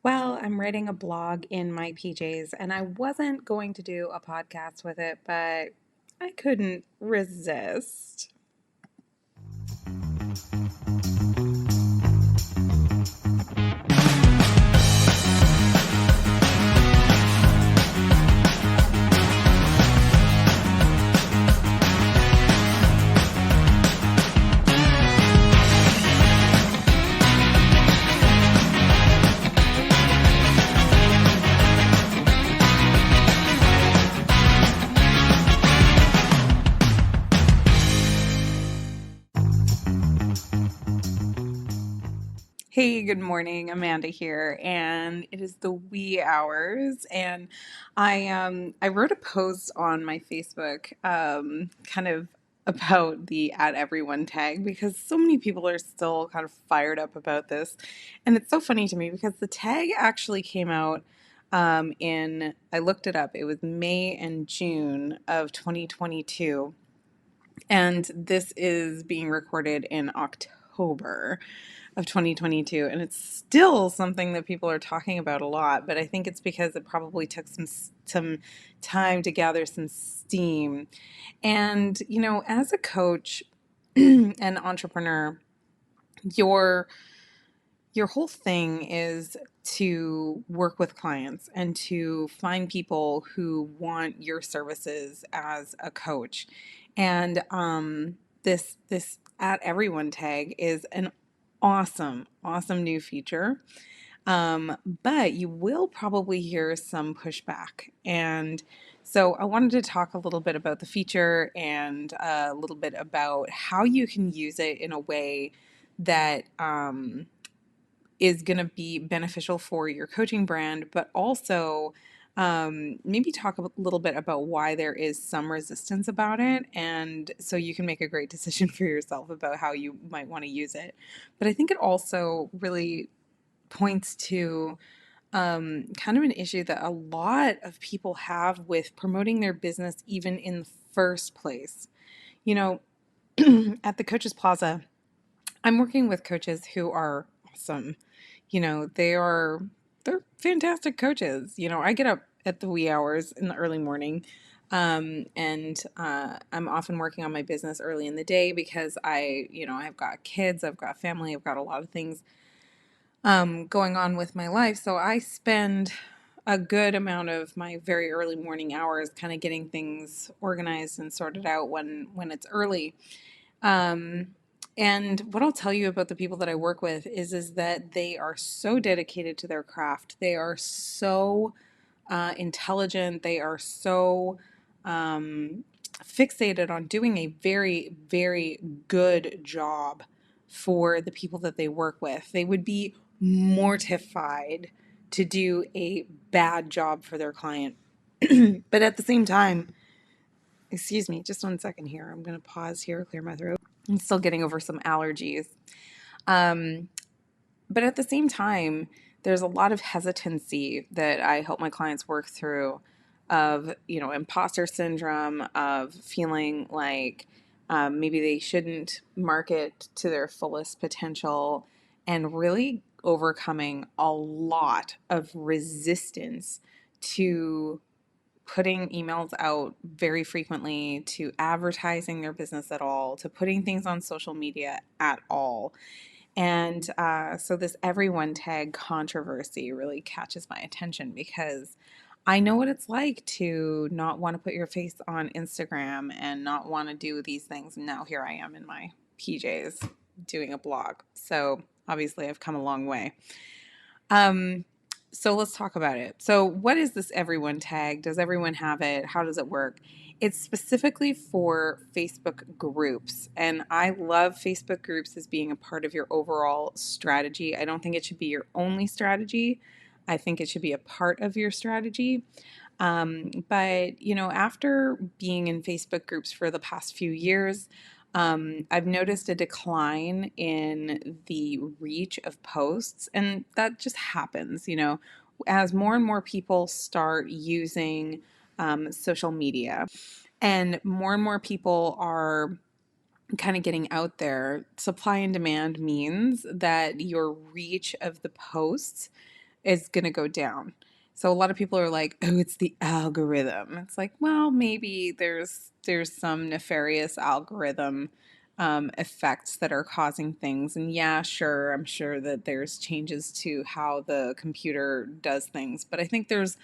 Well, I'm writing a blog in my PJs, and I wasn't going to do a podcast with it, but I couldn't resist. Hey, good morning. Amanda here, and it is the wee hours. And I wrote a post on my Facebook, kind of about the at everyone tag because so many people are still kind of fired up about this, and it's so funny to me because the tag actually came out in I looked it up. It was May and June of 2022, and this is being recorded in October of 2022, and it's still something that people are talking about a lot, but I think it's because it probably took some time to gather some steam. And as a coach and entrepreneur, your your whole thing is to work with clients and to find people who want your services as a coach. And this at everyone tag is an awesome new feature. But you will probably hear some pushback. And so I wanted to talk a little bit about the feature and a little bit about how you can use it in a way that is going to be beneficial for your coaching brand, but also maybe talk a little bit about why there is some resistance about it. And so you can make a great decision for yourself about how you might want to use it. But I think it also really points to kind of an issue that a lot of people have with promoting their business, even in the first place. You know, at the Coaches Plaza, I'm working with coaches who are awesome. They're fantastic coaches. I get up at the wee hours in the early morning, and I'm often working on my business early in the day because I've got kids, I've got family, I've got a lot of things going on with my life. So I spend a good amount of my very early morning hours kind of getting things organized and sorted out when it's early. Um, and what I'll tell you about the people that I work with is that they are so dedicated to their craft. They are so intelligent. They are so fixated on doing a very, very good job for the people that they work with. They would be mortified to do a bad job for their client. But at the same time, excuse me, just 1 second here. I'm going to pause here, clear my throat. I'm still getting over some allergies. Um, but at the same time, there's a lot of hesitancy that I help my clients work through of, imposter syndrome, of feeling like maybe they shouldn't market to their fullest potential, and really overcoming a lot of resistance to putting emails out very frequently, to advertising their business at all, to putting things on social media at all. And so this everyone tag controversy really catches my attention because I know what it's like to not want to put your face on Instagram and not want to do these things. And now here I am in my PJs doing a blog. So obviously I've come a long way. So let's talk about it. So what is this everyone tag? Does everyone have it? How does it work? It's specifically for Facebook groups. And I love Facebook groups as being a part of your overall strategy. I don't think it should be your only strategy. I think it should be a part of your strategy. But, after being in Facebook groups for the past few years, I've noticed a decline in the reach of posts, and that just happens, as more and more people start using social media, and more people are kind of getting out there. Supply and demand means that your reach of the posts is going to go down. So a lot of people are like, "Oh, it's the algorithm." It's like, well, maybe there's some nefarious algorithm effects that are causing things. And yeah, sure, I'm sure that there's changes to how the computer does things, but I think there's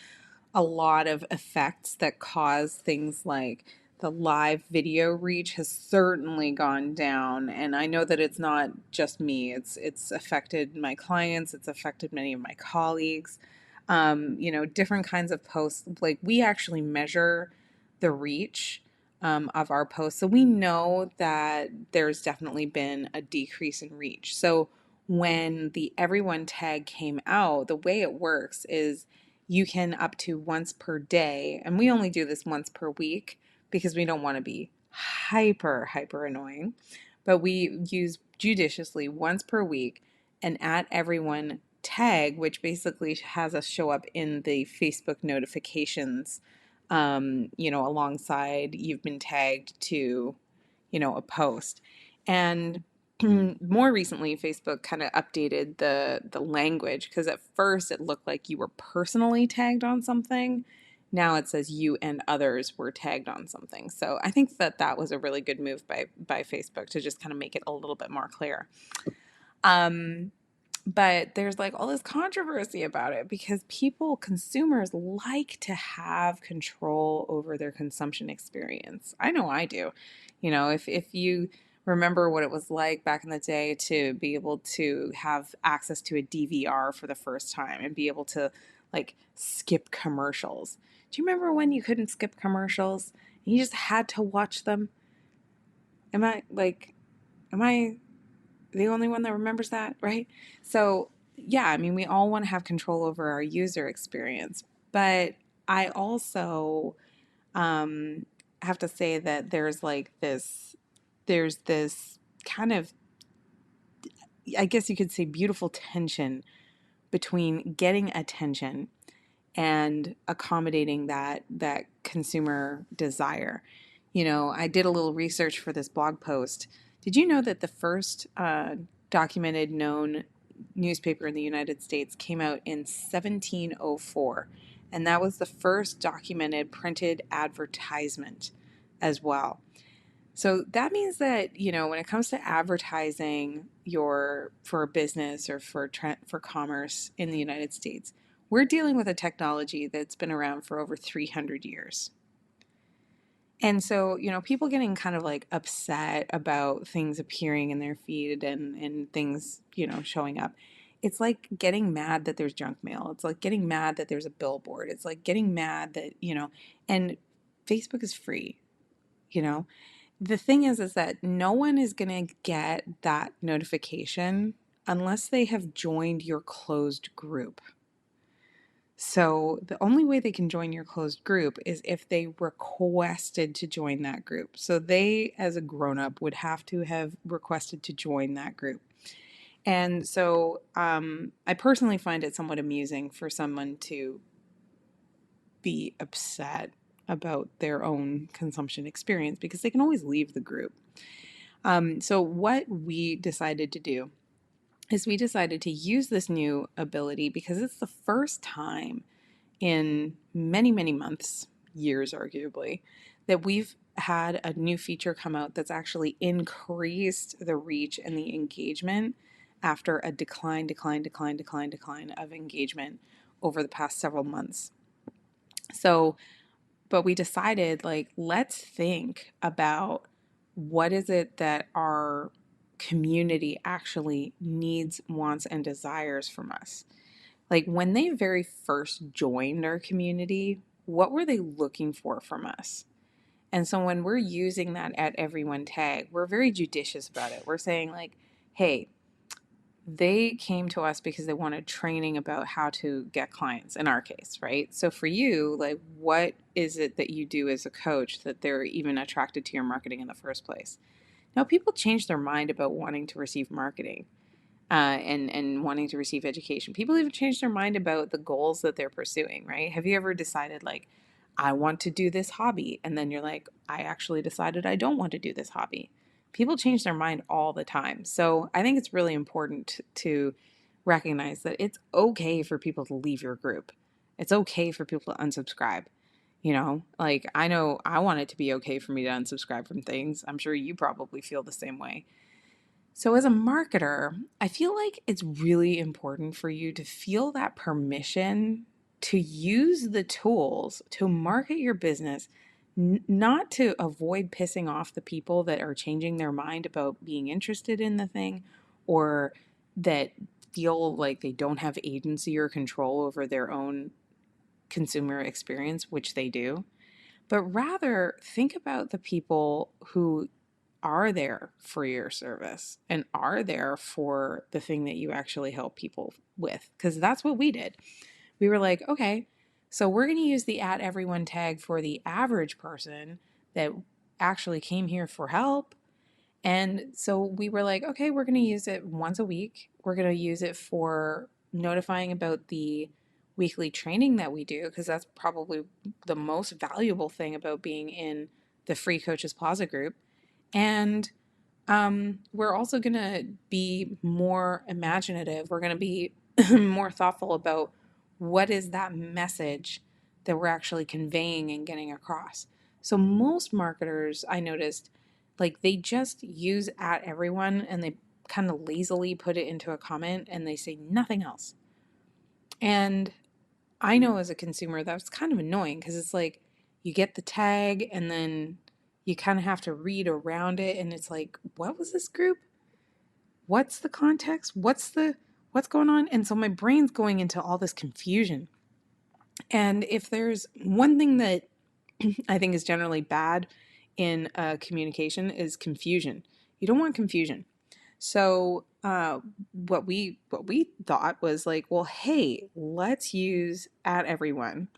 a lot of effects that cause things like the live video reach has certainly gone down. And I know that it's not just me, it's affected my clients, it's affected many of my colleagues. Different kinds of posts, like we actually measure the reach of our posts, so we know that there's definitely been a decrease in reach. So when the everyone tag came out, the way it works is you can up to once per day, and we only do this once per week because we don't want to be hyper annoying, but we use judiciously once per week and at everyone tag, which basically has us show up in the Facebook notifications, alongside you've been tagged to, a post. And more recently, Facebook kind of updated the language, because at first it looked like you were personally tagged on something. Now it says you and others were tagged on something. So I think that was a really good move by Facebook to just kind of make it a little bit more clear. But there's like all this controversy about it because consumers like to have control over their consumption experience. I know I do. If you remember what it was like back in the day to be able to have access to a DVR for the first time and be able to like skip commercials. Do you remember when you couldn't skip commercials? You just had to watch them? Am I the only one that remembers that, right? So, yeah, I mean, we all want to have control over our user experience, but I also have to say that there's this kind of, I guess you could say, beautiful tension between getting attention and accommodating that consumer desire. I did a little research for this blog post. Did you know that the first documented known newspaper in the United States came out in 1704? And that was the first documented printed advertisement as well. So that means that, when it comes to advertising for a business or for commerce in the United States, we're dealing with a technology that's been around for over 300 years. And so, people getting kind of like upset about things appearing in their feed and things, showing up. It's like getting mad that there's junk mail. It's like getting mad that there's a billboard. It's like getting mad that, and Facebook is free, you know. The thing is that no one is going to get that notification unless they have joined your closed group. So the only way they can join your closed group is if they requested to join that group. So they, as a grown-up, would have to have requested to join that group. And so I personally find it somewhat amusing for someone to be upset about their own consumption experience because they can always leave the group. So what we decided to do is we decided to use this new ability because it's the first time in many, many months, years arguably, that we've had a new feature come out that's actually increased the reach and the engagement after a decline of engagement over the past several months. So, but we decided, like, let's think about what is it that our community actually needs, wants, and desires from us. Like, when they very first joined our community, what were they looking for from us? And so when we're using that at everyone tag, we're very judicious about it. We're saying, like, hey, they came to us because they wanted training about how to get clients, in our case, right? So for you, like, what is it that you do as a coach that they're even attracted to your marketing in the first place? Now, people change their mind about wanting to receive marketing and wanting to receive education. People even change their mind about the goals that they're pursuing, right? Have you ever decided, like, I want to do this hobby, and then you're like, I actually decided I don't want to do this hobby? People change their mind all the time. So I think it's really important to recognize that it's okay for people to leave your group. It's okay for people to unsubscribe. Like I know I want it to be okay for me to unsubscribe from things. I'm sure you probably feel the same way. So, as a marketer, I feel like it's really important for you to feel that permission to use the tools to market your business, not to avoid pissing off the people that are changing their mind about being interested in the thing or that feel like they don't have agency or control over their own consumer experience, which they do, but rather think about the people who are there for your service and are there for the thing that you actually help people with. Because that's what we did. We were like, okay, so we're going to use the @everyone tag for the average person that actually came here for help. And so we were like, okay, we're going to use it once a week. We're going to use it for notifying about the weekly training that we do, because that's probably the most valuable thing about being in the Free Coaches Plaza group. And we're also going to be more imaginative. We're going to be more thoughtful about what is that message that we're actually conveying and getting across. So most marketers, I noticed, like they just use @everyone and they kind of lazily put it into a comment and they say nothing else. And I know as a consumer that's kind of annoying because it's like you get the tag and then you kind of have to read around it and it's like, what was this group? What's the context? What's going on? And so my brain's going into all this confusion. And if there's one thing that I think is generally bad in communication is confusion. You don't want confusion. So what we thought was like, well, hey, let's use @everyone.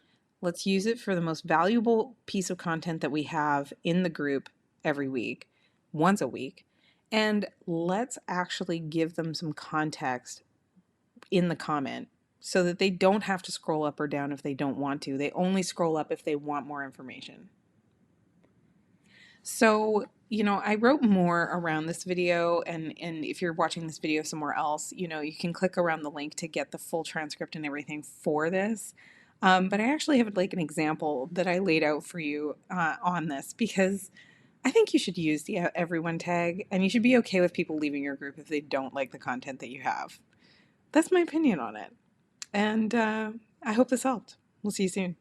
Let's use it for the most valuable piece of content that we have in the group every week, once a week, and let's actually give them some context in the comment so that they don't have to scroll up or down if they don't want to. They only scroll up if they want more information. So, I wrote more around this video, and if you're watching this video somewhere else, you can click around the link to get the full transcript and everything for this. But I actually have like an example that I laid out for you on this because I think you should use the @everyone tag, and you should be okay with people leaving your group if they don't like the content that you have. That's my opinion on it. And I hope this helped. We'll see you soon.